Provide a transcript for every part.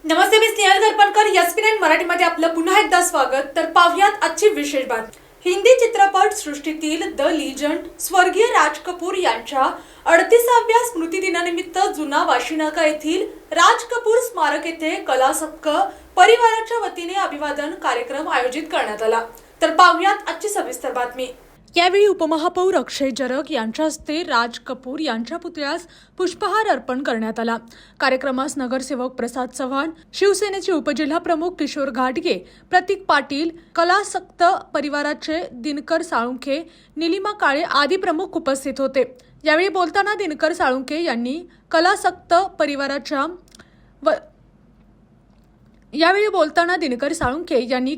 नमस्ते, मी स्नेहल दर्पणकर. एसपी9 मराठीमध्ये आपलं पुन्हा एकदा स्वागत. तर पाहुयात आजची विशेष बातमी. हिंदी चित्रपट सृष्टीतील द लीजंड स्वर्गीय राज कपूर यांच्या 38व्या स्मृतिदिनानिमित्त जुना वाशीनाका येथील राज कपूर स्मारक येथे कलासक्क परिवाराच्या वतीने अभिवादन कार्यक्रम आयोजित करण्यात आला. तर पाहुयात आजची सविस्तर बातमी. यावेळी उपमहापौर अक्षय जरग यांच्या हस्ते राज कपूर यांच्या पुतळ्यास पुष्पहार अर्पण करण्यात आला. कार्यक्रमास नगरसेवक प्रसाद चव्हाण, शिवसेनेचे उपजिल्हाप्रमुख किशोर घाटगे, प्रतीक पाटील, कलासक्त परिवाराचे दिनकर साळुंखे, निलिमा काळे आदी प्रमुख उपस्थित होते. यावेळी बोलताना दिनकर साळुंखे यांनी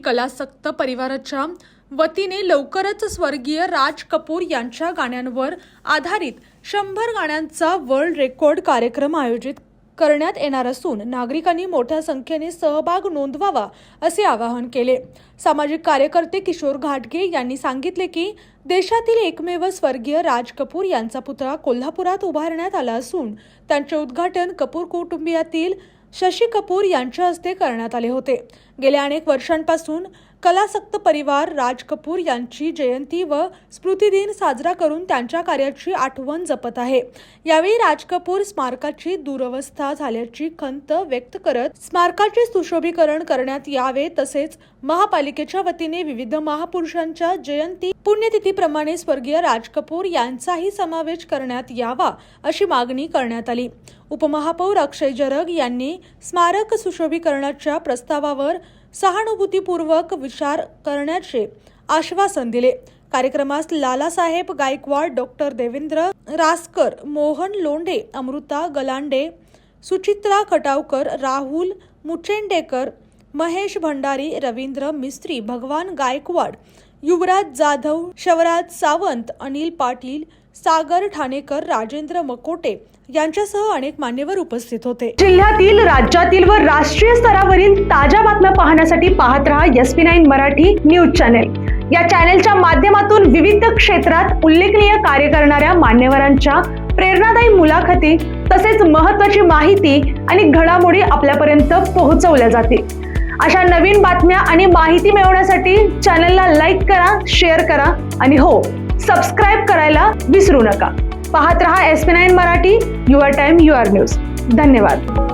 कलासक्त परिवाराच्या वतीने लवकरच स्वर्गीय राज कपूर यांच्या गाण्यांवर आधारित 100 गाण्यांचा वर्ल्ड रेकॉर्ड कार्यक्रम आयोजित करण्यात येणार असून नागरिकांनी मोठ्या संख्येने सहभाग नोंदवावा असे आवाहन केले. सामाजिक कार्यकर्ते किशोर घाटगे यांनी सांगितले की देशातील एकमेव स्वर्गीय राज कपूर यांचा पुतळा कोल्हापुरात उभारण्यात आला असून त्यांचे उद्घाटन कपूर कुटुंबियातील शशी कपूर यांच्या हस्ते करण्यात आले होते. गेल्या अनेक वर्षांपासून कलासक्त परिवार राज कपूर यांची जयंती व स्मृतिदिन साजरा करून त्यांच्या कार्याची आठवण जपत आहे. यावेळी राज कपूर स्मारकाची दुरवस्था झाल्याची खंत व्यक्त करत स्मारकाचे सुशोभीकरण करण्यात यावे, तसेच महापालिकेच्या वतीने विविध महापुरुषांच्या जयंती पुण्यतिथीप्रमाणे स्वर्गीय राज कपूर यांचाही समावेश करण्यात यावा अशी मागणी करण्यात आली. उपमहापौर अक्षय जरग यांनी स्मारक सुशोभीकरणाच्या प्रस्तावावर सहानुभूतीपूर्वक विचार करण्याचे आश्वासन दिले. कार्यक्रमास लालासाहेब गायकवाड, डॉक्टर देवेंद्र रासकर, मोहन लोंढे, अमृता गलांडे, सुचित्रा खटावकर, राहुल मुचेंडेकर, महेश भंडारी, रवींद्र मिस्त्री, भगवान गायकवाड, युवराज जाधव, शवराज सावंत, अनिल पाटील, सागर ठाणेकर, राजेंद्र मकोटे यांच्यासह अनेक मान्यवर उपस्थित होते. जिल्ह्यातील, राज्यातील व राष्ट्रीय स्तरावरील ताज्या बातम्या पाहण्यासाठी पाहत रहा एसपी9 मराठी न्यूज चॅनेल. या चॅनेलच्या माध्यमातून विविध क्षेत्रात उल्लेखनीय कार्य करणाऱ्या मान्यवरांच्या प्रेरणादायी मुलाखती तसेच महत्त्वाची माहिती आणि घडामोडी आपल्यापर्यंत पोहोचवल्या जातील. अशा नवीन बातम्या आणि माहिती मिळवण्यासाठी चॅनेलला लाईक करा, शेअर करा आणि हो, सबस्क्राईब करायला विसरू नका. पाहत रहा एसपी9 मराठी, युअर टाइम युअर न्यूज. धन्यवाद.